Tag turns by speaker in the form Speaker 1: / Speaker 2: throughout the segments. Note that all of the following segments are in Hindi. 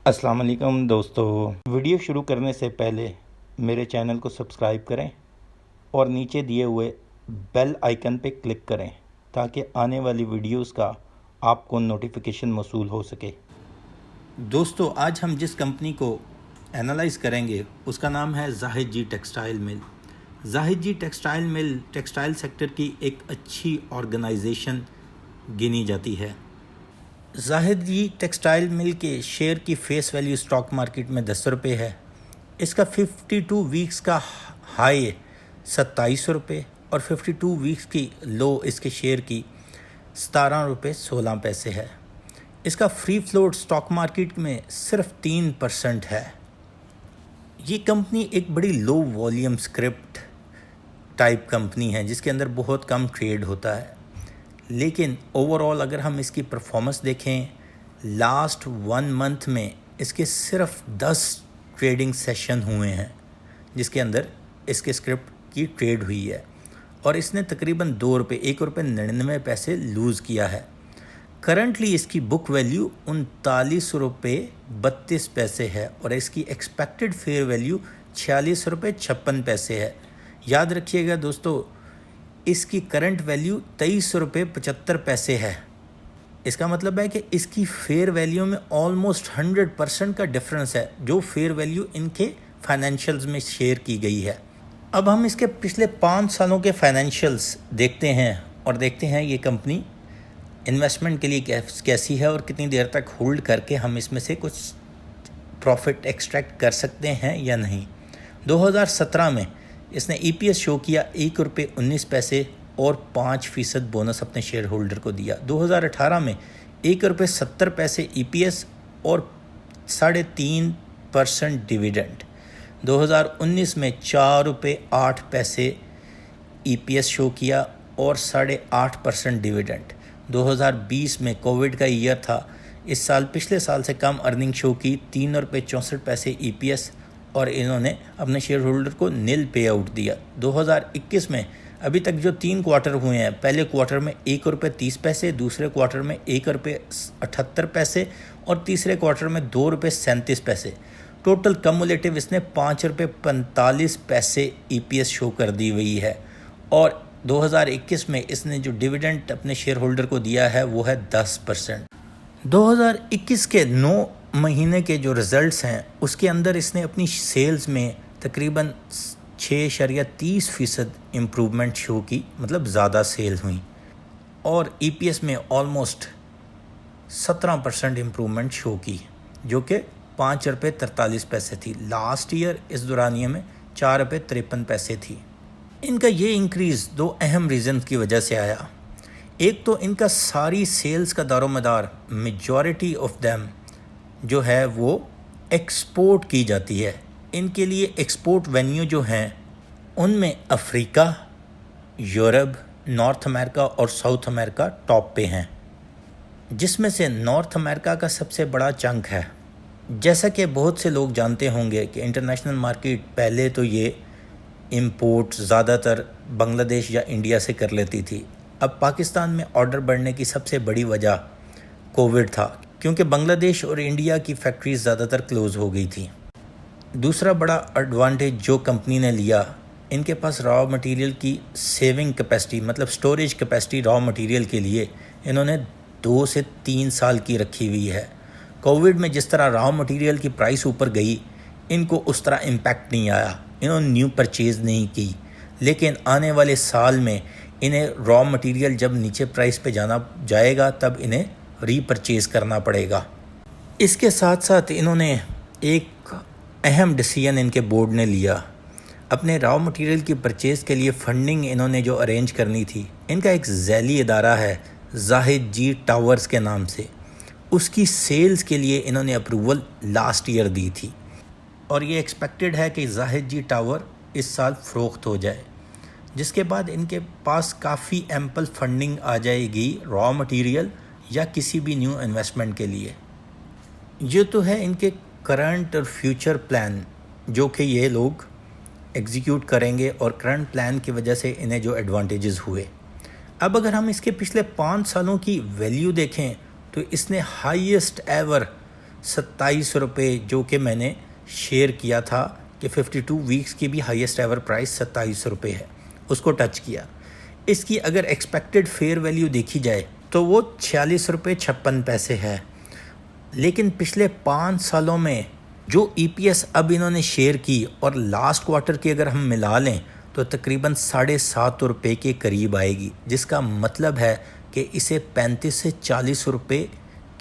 Speaker 1: अस्सलाम वालेकुम दोस्तों, वीडियो शुरू करने से पहले मेरे चैनल को सब्सक्राइब करें और नीचे दिए हुए बेल आइकन पे क्लिक करें ताकि आने वाली वीडियोस का आपको नोटिफिकेशन मौसूल हो सके। दोस्तों, आज हम जिस कंपनी को एनालाइज करेंगे उसका नाम है जाहिद जी टेक्सटाइल मिल। जाहिद जी टेक्सटाइल मिल टेक्सटाइल सेक्टर की एक अच्छी ऑर्गेनाइजेशन गिनी जाती है। जाहिद जी टेक्सटाइल मिल के शेयर की फेस वैल्यू स्टॉक मार्केट में 10 रुपये है। इसका 52 वीक्स का हाई 27 रुपये और 52 वीक्स की लो इसके शेयर की 17 रुपये 16 पैसे है। इसका फ्री फ्लोट स्टॉक मार्केट में सिर्फ 3% है। ये कंपनी एक बड़ी low volume script type company है जिसके अंदर बहुत कम ट्रेड होता है, लेकिन ओवरऑल अगर हम इसकी परफॉर्मेंस देखें, लास्ट 1 मंथ में इसके सिर्फ 10 ट्रेडिंग सेशन हुए हैं जिसके अंदर इसके स्क्रिप्ट की ट्रेड हुई है और इसने तकरीबन 2 रुपये 1 रुपये 99 पैसे लूज़ किया है। करंटली इसकी बुक वैल्यू 39 रुपये 32 पैसे है और इसकी एक्सपेक्टेड फेयर वैल्यू 46 रुपये 56 पैसे है। याद रखिएगा दोस्तों, इसकी करंट वैल्यू 23 रुपये 75 पैसे है। इसका मतलब है कि इसकी फेयर वैल्यू में ऑलमोस्ट 100% का डिफरेंस है जो फेयर वैल्यू इनके फाइनेंशियल्स में शेयर की गई है। अब हम इसके पिछले 5 सालों के फाइनेंशियल्स देखते हैं और देखते हैं ये कंपनी इन्वेस्टमेंट के लिए कैसी है और कितनी देर तक होल्ड करके हम इसमें से कुछ प्रॉफिट एक्सट्रैक्ट कर सकते हैं या नहीं। 2017 में इसने ईपीएस शो किया 1 रुपये 19 पैसे और 5% बोनस अपने शेयर होल्डर को दिया। 2018 में 1 रुपये 70 पैसे ईपीएस और 3.5% डिविडेंड। 2019 में 4 रुपये 8 पैसे ईपीएस शो किया और 8.5% डिविडेंड। 2020 में कोविड का ईयर था, इस साल पिछले साल से कम अर्निंग शो की, 3 रुपये 64 पैसे ईपीएस और इन्होंने अपने शेयर होल्डर को नील पे आउट दिया। 2021 में अभी तक जो 3 क्वार्टर हुए हैं, पहले क्वार्टर में 1 रुपये 30 पैसे, दूसरे क्वार्टर में 1 रुपये 78 पैसे और तीसरे क्वार्टर में 2 रुपये 37 पैसे। टोटल कम्युलेटिव इसने 5 रुपये 45 पैसे ईपीएस शो कर दी हुई है और 2021 में इसने जो डिविडेंड अपने शेयर होल्डर को दिया है वो है 10%। 2021 के 9 महीने के जो रिज़ल्ट्स हैं उसके अंदर इसने अपनी सेल्स में तकरीबन 6.30% इम्प्रूवमेंट शो की, मतलब ज़्यादा सेल्स हुई और ईपीएस में ऑलमोस्ट 17% इम्प्रूवमेंट शो की जो कि 5 रुपये 43 पैसे थी। लास्ट ईयर इस दौरानिए में 4 रुपये 53 पैसे थी। इनका ये इंक्रीज़ 2 अहम रीज़न की वजह से आया। एक तो इनका सारी सेल्स का दारोमदार मेजॉरिटी ऑफ देम जो है वो एक्सपोर्ट की जाती है। इनके लिए एक्सपोर्ट वेन्यू जो हैं उनमें अफ्रीका, यूरोप, नॉर्थ अमेरिका और साउथ अमेरिका टॉप पे हैं, जिसमें से नॉर्थ अमेरिका का सबसे बड़ा चंक है। जैसा कि बहुत से लोग जानते होंगे कि इंटरनेशनल मार्केट पहले तो ये इंपोर्ट ज़्यादातर बांग्लादेश या इंडिया से कर लेती थी। अब पाकिस्तान में ऑर्डर बढ़ने की सबसे बड़ी वजह कोविड था, क्योंकि बांग्लादेश और इंडिया की फैक्ट्रीज ज़्यादातर क्लोज़ हो गई थी। दूसरा बड़ा एडवांटेज जो कंपनी ने लिया, इनके पास रॉ मटेरियल की सेविंग कैपेसिटी, मतलब स्टोरेज कैपेसिटी रॉ मटेरियल के लिए इन्होंने 2 से 3 साल की रखी हुई है। कोविड में जिस तरह रॉ मटेरियल की प्राइस ऊपर गई, इनको उस तरह इम्पैक्ट नहीं आया, इन्होंने न्यू परचेज़ नहीं की, लेकिन आने वाले साल में इन्हें रॉ मटेरियल जब नीचे प्राइस पे जाएगा तब इन्हें रीपरचेज़ करना पड़ेगा। इसके साथ साथ इन्होंने एक अहम डिसीजन इनके बोर्ड ने लिया, अपने रॉ मटेरियल की परचेज़ के लिए फंडिंग इन्होंने जो अरेंज करनी थी, इनका एक ज़ैली इदारा है जाहिद जी टावर्स के नाम से, उसकी सेल्स के लिए इन्होंने अप्रूवल लास्ट ईयर दी थी और ये एक्सपेक्टेड है कि जाहिद जी टावर इस साल फ़रोख्त हो जाए, जिसके बाद इनके पास काफ़ी एम्पल फंडिंग आ जाएगी रॉ मटेरियल या किसी भी न्यू इन्वेस्टमेंट के लिए। ये तो है इनके करंट और फ्यूचर प्लान जो कि ये लोग एग्जीक्यूट करेंगे और करंट प्लान की वजह से इन्हें जो एडवांटेजेस हुए। अब अगर हम इसके पिछले 5 सालों की वैल्यू देखें तो इसने हाईएस्ट एवर ₹27 जो कि मैंने शेयर किया था कि 52 वीक्स की भी हाईएस्ट एवर प्राइस ₹27 है, उसको टच किया। इसकी अगर एक्सपेक्टेड फेयर वैल्यू देखी जाए तो वो ₹46.56 है। लेकिन पिछले 5 सालों में जो EPS अब इन्होंने शेयर की और लास्ट क्वार्टर की अगर हम मिला लें तो तकरीबन ₹7.5 के करीब आएगी, जिसका मतलब है कि इसे 35 से ₹40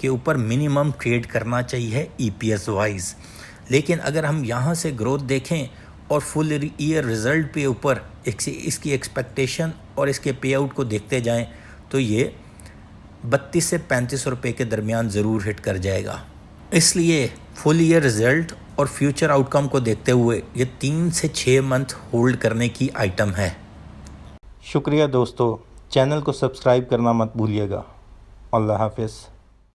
Speaker 1: के ऊपर मिनिमम ट्रेड करना चाहिए EPS वाइज। लेकिन अगर हम यहाँ से ग्रोथ देखें और फुल ईयर रिज़ल्ट पे ऊपर इसकी एक्सपेक्टेशन और इसके पे आउट को देखते जाएं तो ये 32 से ₹35 के दरमियान ज़रूर हिट कर जाएगा। इसलिए फुल ईयर रिज़ल्ट और फ्यूचर आउटकम को देखते हुए ये 3 से 6 मंथ होल्ड करने की आइटम है। शुक्रिया दोस्तों, चैनल को सब्सक्राइब करना मत भूलिएगा। अल्लाह हाफ़िज़।